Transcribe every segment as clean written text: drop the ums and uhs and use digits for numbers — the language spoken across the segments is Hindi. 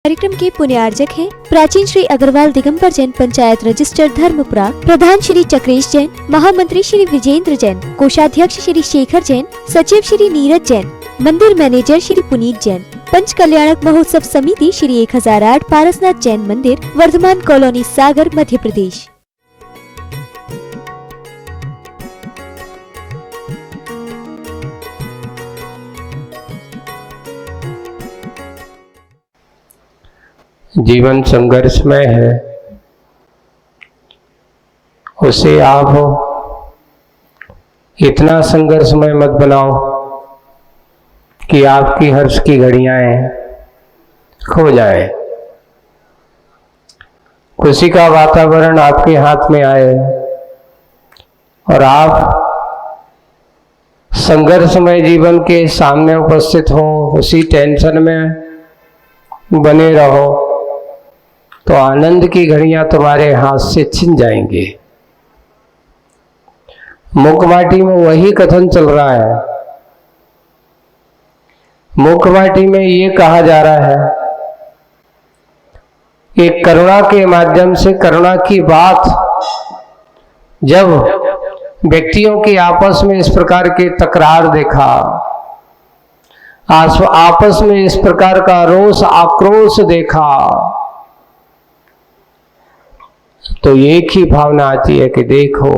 कार्यक्रम के पुण्यार्जक हैं प्राचीन श्री अग्रवाल दिगंबर जैन पंचायत रजिस्टर धर्मपुरा, प्रधान श्री चक्रेश जैन, महामंत्री श्री विजेंद्र जैन, कोषाध्यक्ष श्री शेखर जैन, सचिव श्री नीरज जैन, मंदिर मैनेजर श्री पुनीत जैन, पंच कल्याणक महोत्सव समिति श्री 1008 पारसनाथ जैन मंदिर, वर्धमान कॉलोनी, सागर, मध्य प्रदेश। जीवन संघर्षमय है, उसे आप इतना संघर्षमय मत बनाओ कि आपकी हर्ष की घड़ियां खो जाए, खुशी का वातावरण आपके हाथ में आए और आप संघर्षमय जीवन के सामने उपस्थित हो, उसी टेंशन में बने रहो तो आनंद की घड़ियां तुम्हारे हाथ से छिन जाएंगी। मुखमाटी में वही कथन चल रहा है। मुखमाटी में ये कहा जा रहा है कि करुणा के माध्यम से, करुणा की बात जब व्यक्तियों के आपस में इस प्रकार के तकरार देखा, आपस में इस प्रकार का रोष आक्रोश देखा, तो एक ही भावना आती है कि देखो,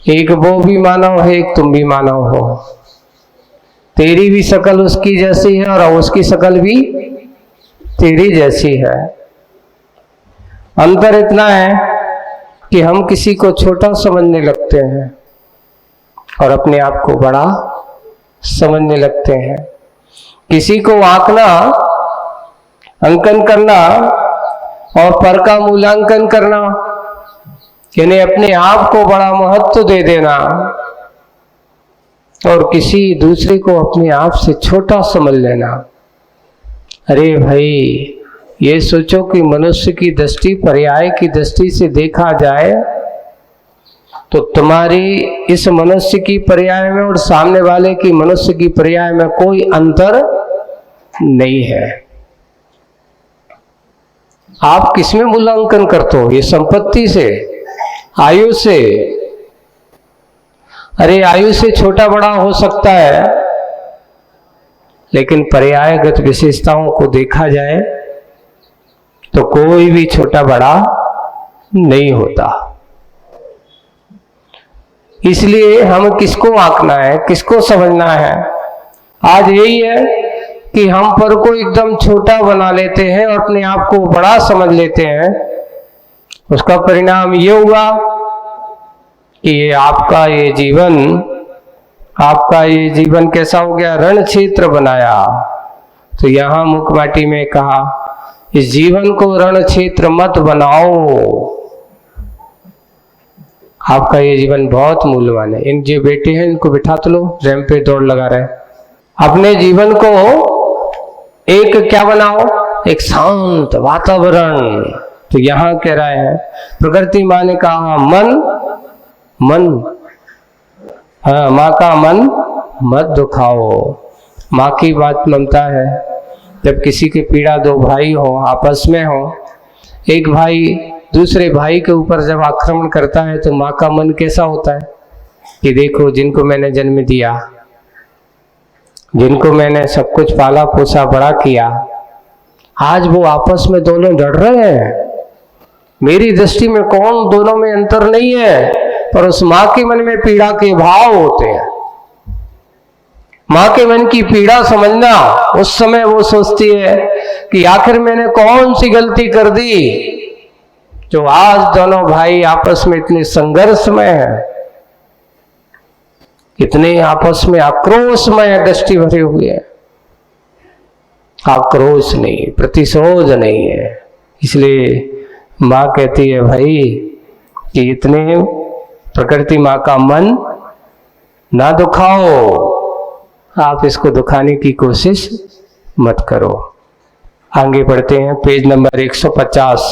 एक वो भी मानव है, एक तुम भी मानव हो, तेरी भी शकल उसकी जैसी है और उसकी शकल भी तेरी जैसी है। अंतर इतना है कि हम किसी को छोटा समझने लगते हैं और अपने आप को बड़ा समझने लगते हैं। किसी को आंकना, अंकन करना और पर का मूल्यांकन करना, यानी अपने आप को बड़ा महत्व दे देना और किसी दूसरे को अपने आप से छोटा समझ लेना। अरे भाई, ये सोचो कि मनुष्य की दृष्टि पर्याय की दृष्टि से देखा जाए तो तुम्हारी इस मनुष्य की पर्याय में और सामने वाले की मनुष्य की पर्याय में कोई अंतर नहीं है। आप किसमें मूल्यांकन करते हो? ये संपत्ति से, आयु से? अरे आयु से छोटा बड़ा हो सकता है, लेकिन पर्यायगत विशेषताओं को देखा जाए तो कोई भी छोटा बड़ा नहीं होता। इसलिए हम किसको आंकना है, किसको समझना है? आज यही है कि हम पर को एकदम छोटा बना लेते हैं और अपने आप को बड़ा समझ लेते हैं। उसका परिणाम ये हुआ कि आपका ये जीवन कैसा हो गया? रण क्षेत्र बनाया। तो यहां मुखमाटी में कहा, इस जीवन को रण क्षेत्र मत बनाओ। आपका ये जीवन बहुत मूल्यवान है। इन जो बेटे हैं इनको बिठा तो लो, रैंप पे दौड़ लगा रहे। अपने जीवन को एक क्या बनाओ? एक शांत वातावरण। तो यहां कह रहा है, प्रकृति माँ ने कहा मन हाँ, माँ का मन मत दुखाओ। माँ की बात ममता है। जब किसी की पीड़ा, दो भाई हो, आपस में हो, एक भाई दूसरे भाई के ऊपर जब आक्रमण करता है तो माँ का मन कैसा होता है कि देखो, जिनको मैंने जन्म दिया, जिनको मैंने सब कुछ पाला पोसा बड़ा किया, आज वो आपस में दोनों लड़ रहे हैं। मेरी दृष्टि में कौन दोनों में अंतर नहीं है, पर उस माँ के मन में पीड़ा के भाव होते हैं। माँ के मन की पीड़ा समझना, उस समय वो सोचती है कि आखिर मैंने कौन सी गलती कर दी जो आज दोनों भाई आपस में इतने संघर्ष में है, इतने आपस में आक्रोशमय दृष्टि भरे हुए हैं। आक्रोश नहीं, प्रतिशोध नहीं है। इसलिए माँ कहती है, भाई कि इतने प्रकृति माँ का मन ना दुखाओ, आप इसको दुखाने की कोशिश मत करो। आगे बढ़ते हैं, पेज नंबर 150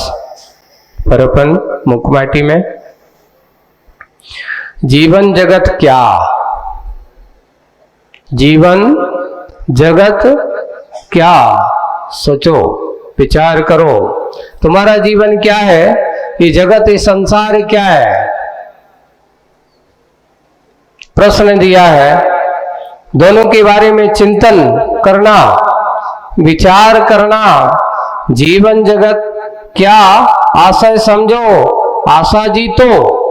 पर अपन मुखमाटी में, जीवन जगत क्या? जीवन जगत क्या? सोचो, विचार करो, तुम्हारा जीवन क्या है, ये जगत, ये संसार क्या है। प्रश्न दिया है, दोनों के बारे में चिंतन करना, विचार करना। जीवन जगत क्या, आशय समझो, आशा जीतो।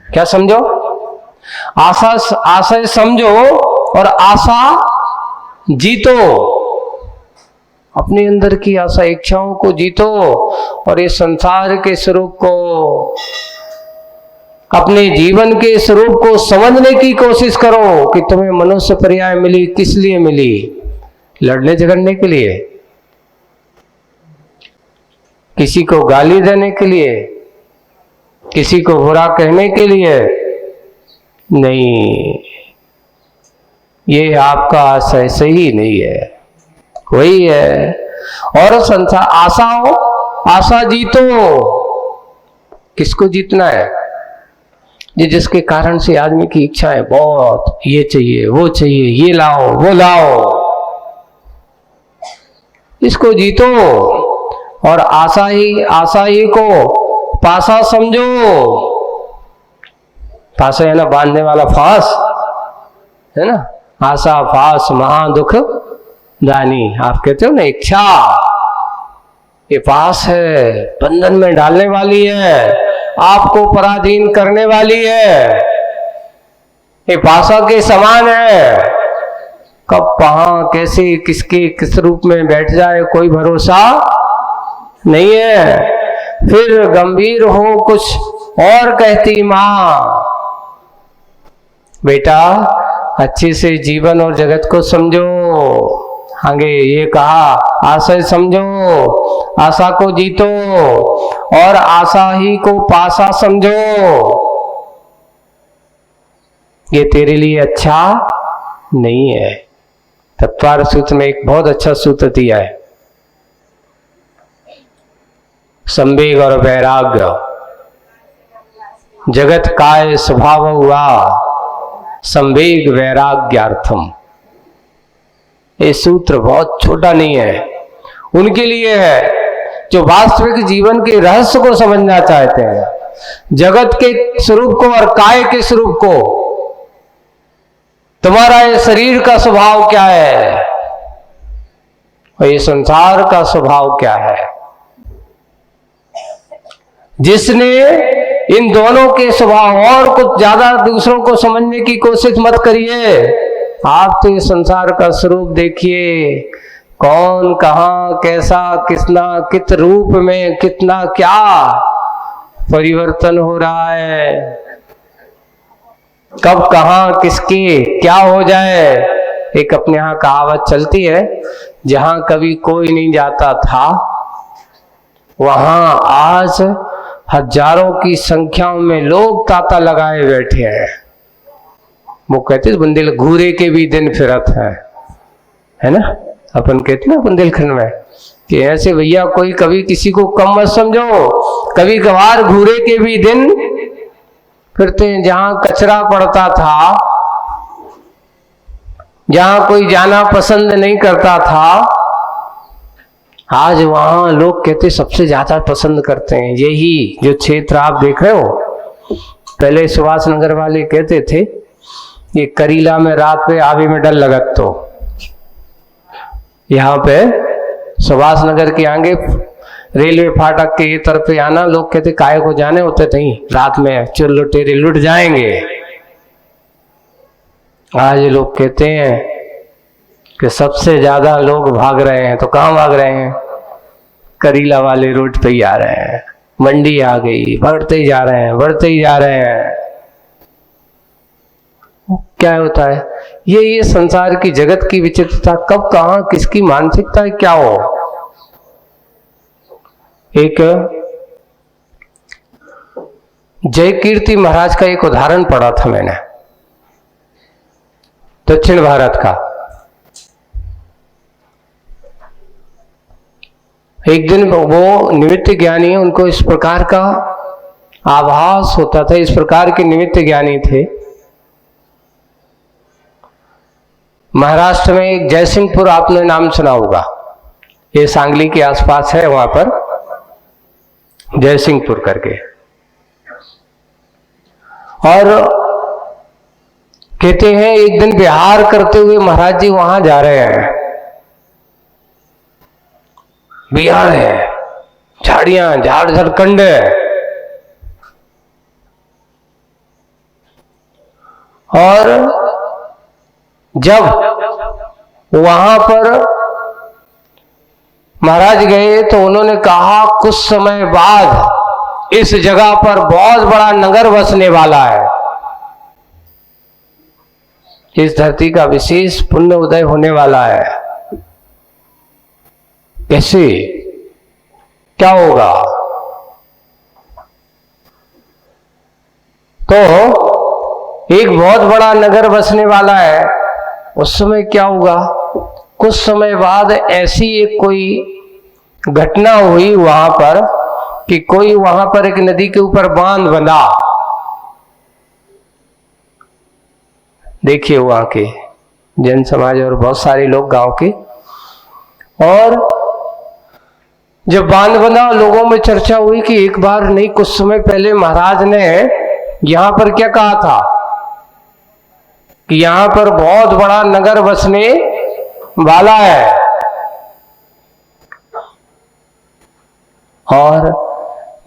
क्या समझो? आशय समझो और आशा जीतो। अपने अंदर की आशा इच्छाओं को जीतो और इस संसार के स्वरूप को, अपने जीवन के स्वरूप को समझने की कोशिश करो कि तुम्हें मनुष्य पर्याय मिली किस लिए मिली? लड़ने झगड़ने के लिए? किसी को गाली देने के लिए? किसी को बुरा कहने के लिए? नहीं, ये आपका आशय सही नहीं है, वही है। और संसार आशा हो, आशा जीतो। किसको जीतना है? ये जिसके कारण से आदमी की इच्छा है बहुत, ये चाहिए, वो चाहिए, ये लाओ, वो लाओ, इसको जीतो। और आशा ही को पासा समझो। पासा है ना, बांधने वाला फांस है ना। आशा फांस महा दुख दानी, आप कहते हो ना, इच्छा ये पास है, बंधन में डालने वाली है, आपको पराधीन करने वाली है। ये पासा के समान है, कब कहां कैसे किसके किस रूप में बैठ जाए कोई भरोसा नहीं है। फिर गंभीर हो कुछ और कहती मां, बेटा अच्छे से जीवन और जगत को समझो। आगे ये कहा, आशय समझो, आशा को जीतो और आशा ही को पासा समझो। ये तेरे लिए अच्छा नहीं है। तत्वार सूत्र में एक बहुत अच्छा सूत्र दिया है, संवेग और वैराग्य जगत काय स्वभाव हुआ, संवेग वैराग्यार्थम। ये सूत्र बहुत छोटा नहीं है, उनके लिए है जो वास्तविक जीवन के रहस्य को समझना चाहते हैं, जगत के स्वरूप को और काय के स्वरूप को। तुम्हारा ये शरीर का स्वभाव क्या है और ये संसार का स्वभाव क्या है। जिसने इन दोनों के स्वभाव, और कुछ ज्यादा दूसरों को समझने की कोशिश मत करिए, आप तो इस संसार का स्वरूप देखिए, कौन कहां कैसा कितना कित रूप में कितना क्या परिवर्तन हो रहा है, कब कहां किसके क्या हो जाए। एक अपने यहां कहावत चलती है, जहां कभी कोई नहीं जाता था वहां आज हजारों की संख्याओं में लोग तांता लगाए बैठे हैं। वो कहते बुंदेल घूरे के भी दिन फिरत है ना। अपन कहते ना बुंदेलखंड में कि ऐसे भैया कोई कभी किसी को कम मत समझो, कभी कभार घूरे के भी दिन फिरते हैं। जहां कचरा पड़ता था, जहां कोई जाना पसंद नहीं करता था, आज वहां लोग कहते सबसे ज्यादा पसंद करते हैं। यही जो क्षेत्र आप देख रहे हो, पहले सुभाष नगर वाले कहते थे ये करीला में रात पे आवे में डर लगत, तो यहाँ पे सुभाष नगर के आगे रेलवे फाटक के ये तरफ पे आना, लोग कहते काय को जाने होते थे रात में, चोर लुटेरे लुट जाएंगे। आज लोग कहते हैं कि सबसे ज्यादा लोग भाग रहे हैं, तो कहाँ भाग रहे हैं? करीला वाले रोड पे ही आ रहे हैं। मंडी आ गई, बढ़ते ही जा रहे हैं, बढ़ते ही जा रहे हैं। क्या होता है ये संसार की जगत की विचित्रता, कब कहां किसकी मानसिकता क्या हो। एक जय कीर्ति महाराज का एक उदाहरण पढ़ा था मैंने, दक्षिण भारत का। एक दिन वो निमित्त ज्ञानी, उनको इस प्रकार का आभास होता था, इस प्रकार के निमित्त ज्ञानी थे। महाराष्ट्र में एक जयसिंहपुर आपने नाम सुना होगा, ये सांगली के आसपास है, वहां पर जयसिंहपुर करके। और कहते हैं एक दिन विहार करते हुए महाराज जी वहां जा रहे हैं, बिहार है, झाड़ियां, झाड़ झारखंड है, और जब वहां पर महाराज गए तो उन्होंने कहा कुछ समय बाद इस जगह पर बहुत बड़ा नगर बसने वाला है, इस धरती का विशेष पुण्य उदय होने वाला है। कैसे, क्या होगा? तो एक बहुत बड़ा नगर बसने वाला है, उस समय क्या होगा? कुछ समय बाद ऐसी एक कोई घटना हुई वहां पर कि कोई वहां पर एक नदी के ऊपर बांध बंधा। देखिए वहां के जन समाज और बहुत सारे लोग गांव के, और जब बांध बंधा लोगों में चर्चा हुई कि एक बार नहीं, कुछ समय पहले महाराज ने यहां पर क्या कहा था कि यहां पर बहुत बड़ा नगर बसने वाला है। और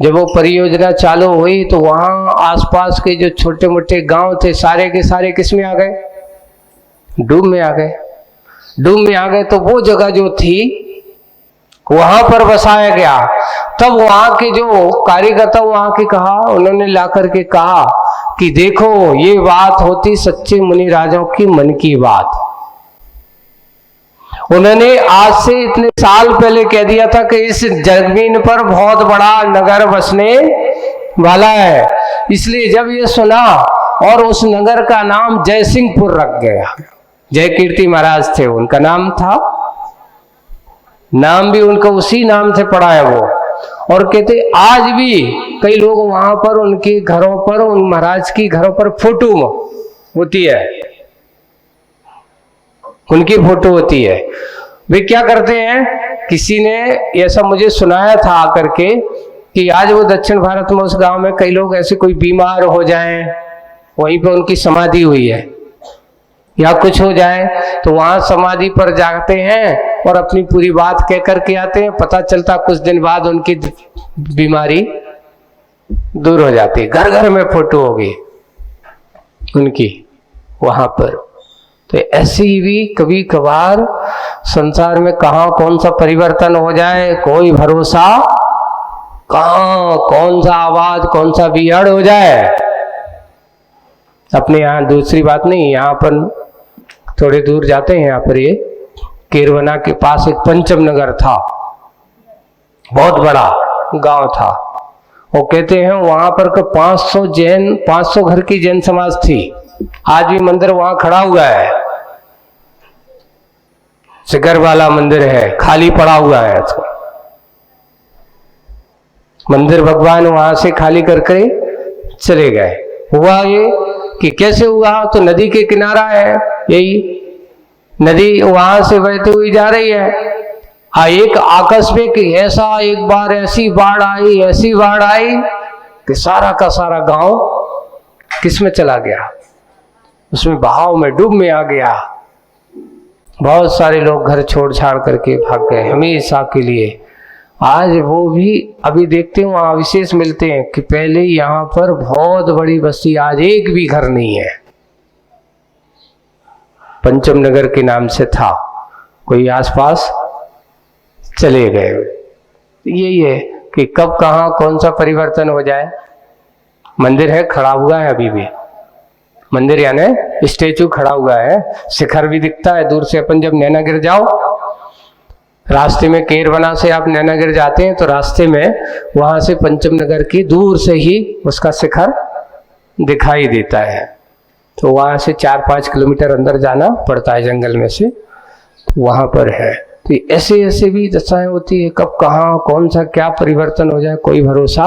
जब वो परियोजना चालू हुई तो वहां आसपास के जो छोटे मोटे गांव थे सारे के सारे किस में आ गए? डूब में आ गए। डूब में आ गए तो वो जगह जो थी वहां पर बसाया गया। तब वहां के जो कार्यकर्ता वहां के कहा, उन्होंने ला करके कहा कि देखो ये बात होती सच्चे मुनि राजाओं की मन की बात। उन्होंने आज से इतने साल पहले कह दिया था कि इस जमीन पर बहुत बड़ा नगर बसने वाला है। इसलिए जब ये सुना और उस नगर का नाम जयसिंहपुर रख गया। जय कीर्ति महाराज थे उनका नाम था, नाम भी उनका उसी नाम से पड़ा है वो। और कहते आज भी कई लोग वहां पर उनके घरों पर, उन महाराज की घरों पर फोटो होती है, उनकी फोटो होती है। वे क्या करते हैं, किसी ने ऐसा मुझे सुनाया था आकर के कि आज वो दक्षिण भारत में उस गांव में कई लोग ऐसे कोई बीमार हो जाएं, वहीं पे उनकी समाधि हुई है या कुछ हो जाए तो वहां समाधि पर जाते हैं और अपनी पूरी बात कह करके आते हैं। पता चलता कुछ दिन बाद उनकी बीमारी दूर हो जाती है। घर घर में फोटो होगी उनकी वहां पर। तो ऐसे ही भी कभी कभार संसार में कहाँ कौन सा परिवर्तन हो जाए कोई भरोसा, कहाँ कौन सा आवाज, कौन सा बिहड़ हो जाए। अपने यहाँ दूसरी बात नहीं, यहाँ पर थोड़े दूर जाते हैं, यहाँ पर ये केरवना के पास एक पंचम नगर था, बहुत बड़ा गांव था। वो कहते हैं वहां पर 500 घर की जैन समाज थी। आज भी मंदिर वहां खड़ा हुआ है, शिखर वाला मंदिर है, खाली पड़ा हुआ है इसको। मंदिर भगवान वहां से खाली करके चले गए। हुआ ये कि कैसे हुआ, तो नदी के किनारा है, यही नदी वहां से बहती हुई जा रही है। एक आकस्मिक ऐसा एक बार ऐसी बाढ़ आई कि सारा का सारा गांव किस में चला गया, उसमें बहाव में, डूब में आ गया। बहुत सारे लोग घर छोड़ छाड़ करके भाग गए हमेशा के लिए। आज वो भी अभी देखते हैं वहां विशेष मिलते हैं कि पहले यहाँ पर बहुत बड़ी बस्ती, आज एक भी घर नहीं है। पंचम नगर के नाम से था, कोई आसपास चले गए। यही है कि कब कहाँ कौन सा परिवर्तन हो जाए। मंदिर है, खड़ा हुआ है अभी भी मंदिर, यानी स्टेचू खड़ा हुआ है, शिखर भी दिखता है दूर से। अपन जब नैनागिर जाओ, रास्ते में केरवना से आप नैनागिर जाते हैं तो रास्ते में वहां से पंचम नगर की दूर से ही उसका शिखर दिखाई देता है। तो वहां से 4-5 किलोमीटर अंदर जाना पड़ता है जंगल में से, तो वहां पर है। तो ऐसे ऐसे भी दशाएं होती है, कब कहाँ कौन सा क्या परिवर्तन हो जाए कोई भरोसा।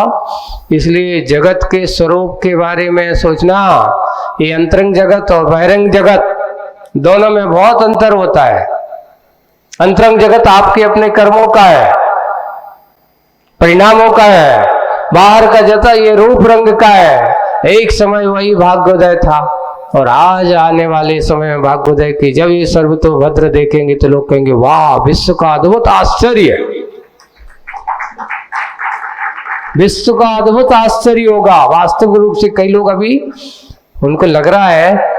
इसलिए जगत के स्वरूप के बारे में सोचना, ये अंतरंग जगत और बहिरंग जगत दोनों में बहुत अंतर होता है। अंतरंग जगत आपके अपने कर्मों का है, परिणामों का है। बाहर का जगत ये रूप रंग का है। एक समय वही भाग्योदय था और आज आने वाले समय में भाग्योदय की जब ये सर्वतोभद्र देखेंगे तो लोग कहेंगे वाह, विश्व का अद्भुत आश्चर्य, विश्व का अद्भुत आश्चर्य होगा। वास्तविक रूप से कई लोग अभी उनको लग रहा है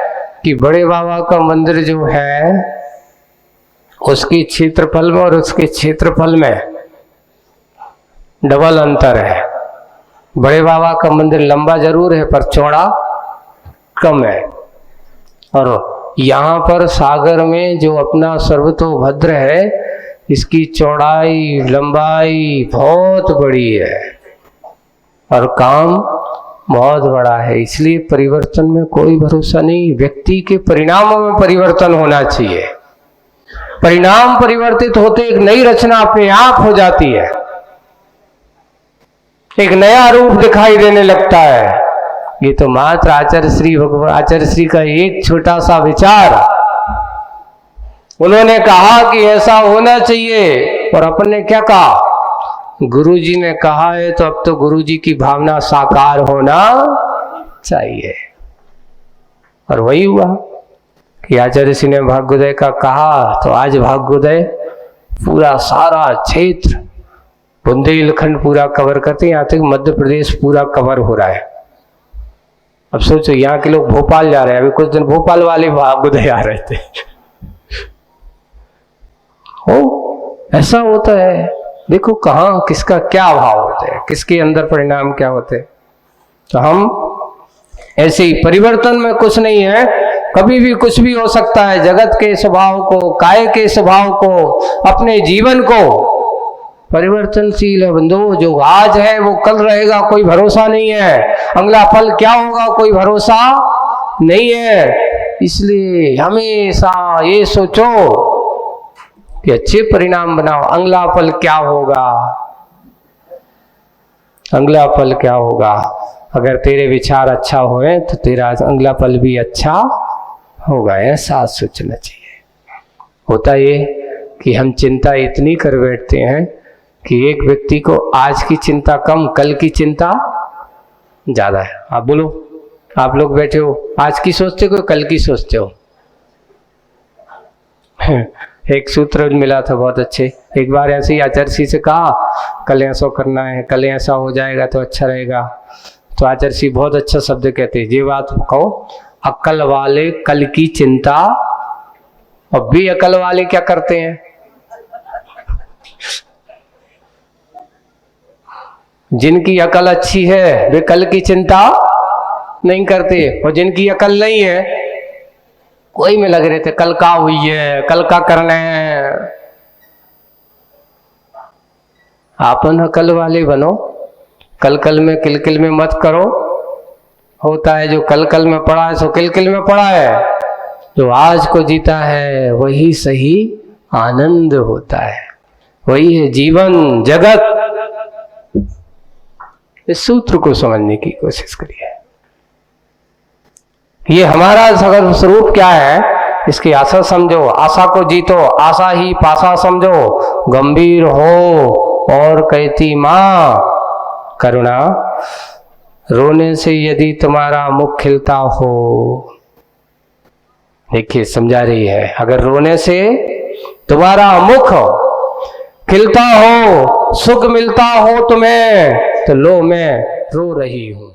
कि बड़े बाबा का मंदिर जो है उसकी क्षेत्रफल में और उसके क्षेत्रफल में डबल अंतर है। बड़े बाबा का मंदिर लंबा जरूर है पर चौड़ा कम है, और यहाँ पर सागर में जो अपना सर्वतोभद्र है इसकी चौड़ाई लंबाई बहुत बड़ी है और काम बहुत बड़ा है। इसलिए परिवर्तन में कोई भरोसा नहीं। व्यक्ति के परिणामों में परिवर्तन होना चाहिए। परिणाम परिवर्तित होते एक नई रचना अपने आप हो जाती है, एक नया रूप दिखाई देने लगता है। ये तो मात्र आचार्य श्री भगवान आचार्य श्री का एक छोटा सा विचार, उन्होंने कहा कि ऐसा होना चाहिए और अपन ने क्या कहा, गुरु जी ने कहा है तो अब तो गुरु जी की भावना साकार होना चाहिए। और वही हुआ कि आचार्य श्री ने भाग्योदय का कहा तो आज भाग्योदय पूरा सारा क्षेत्र बुंदेलखंड पूरा कवर करते, यहाँ तक मध्य प्रदेश पूरा कवर हो रहा है। अब सोचो यहाँ के लोग भोपाल जा रहे हैं, अभी कुछ दिन भोपाल वाले भाग्योदय आ रहे थे। हो ऐसा होता है। देखो कहाँ किसका क्या भाव होता है, किसके अंदर परिणाम क्या होते हैं। तो हम ऐसे ही परिवर्तन में कुछ नहीं है, कभी भी कुछ भी हो सकता है। जगत के स्वभाव को, काय के स्वभाव को, अपने जीवन को परिवर्तनशील है बंधु। जो आज है वो कल रहेगा, कोई भरोसा नहीं है। अगला फल क्या होगा कोई भरोसा नहीं है। इसलिए हमेशा ये सोचो कि अच्छे परिणाम बनाओ। अगला फल क्या होगा, अगला फल क्या होगा। अगर तेरे विचार अच्छा होए तो तेरा अगला फल भी अच्छा होगा, ऐसा सोचना चाहिए। होता ये कि हम चिंता इतनी कर बैठते हैं कि एक व्यक्ति को आज की चिंता कम, कल की चिंता ज्यादा है। आप बोलो, आप लोग बैठे हो, आज की सोचते हो कल की सोचते हो। एक सूत्र मिला था बहुत अच्छे। एक बार ऐसे ही आचार्य श्री से कहा कल ऐसा करना है, कल ऐसा हो जाएगा तो अच्छा रहेगा। तो आचार्य श्री बहुत अच्छा शब्द कहते हैं, ये बात कहो, अक्ल वाले कल की चिंता, और भी अकल वाले क्या करते हैं, जिनकी अकल अच्छी है वे कल की चिंता नहीं करते, और जिनकी अकल नहीं है कोई में लग रहे थे कल का हुई है, कल का करना है। आपन अकल वाले बनो, कल कल में किलकिल में मत करो। होता है जो कल कल में पड़ा है सो किलकिल में पड़ा है, जो आज को जीता है वही सही आनंद होता है, वही है जीवन जगत। इस सूत्र को समझने की कोशिश करिए। ये हमारा सगर स्वरूप क्या है, इसकी आशा समझो, आशा को जीतो, आशा ही पासा समझो। गंभीर हो और कहती माँ करुणा, रोने से यदि तुम्हारा मुख खिलता हो। देखिए समझा रही है, अगर रोने से तुम्हारा मुख खिलता हो, सुख मिलता हो तुम्हें, तो लो मैं रो रही हूं।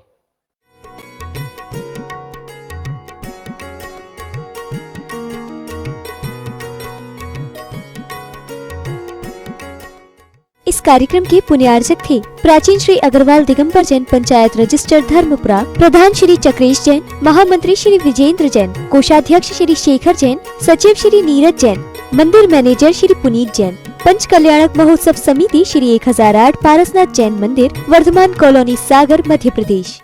इस कार्यक्रम के पुण्यार्जक थे प्राचीन श्री अग्रवाल दिगंबर जैन पंचायत रजिस्टर धर्मपुरा, प्रधान श्री चक्रेश जैन, महामंत्री श्री विजेंद्र जैन, कोषाध्यक्ष श्री शेखर जैन, सचिव श्री नीरज जैन, मंदिर मैनेजर श्री पुनीत जैन, पंच कल्याणक महोत्सव समिति श्री 1008 पारसनाथ जैन मंदिर, वर्धमान कॉलोनी, सागर, मध्य प्रदेश।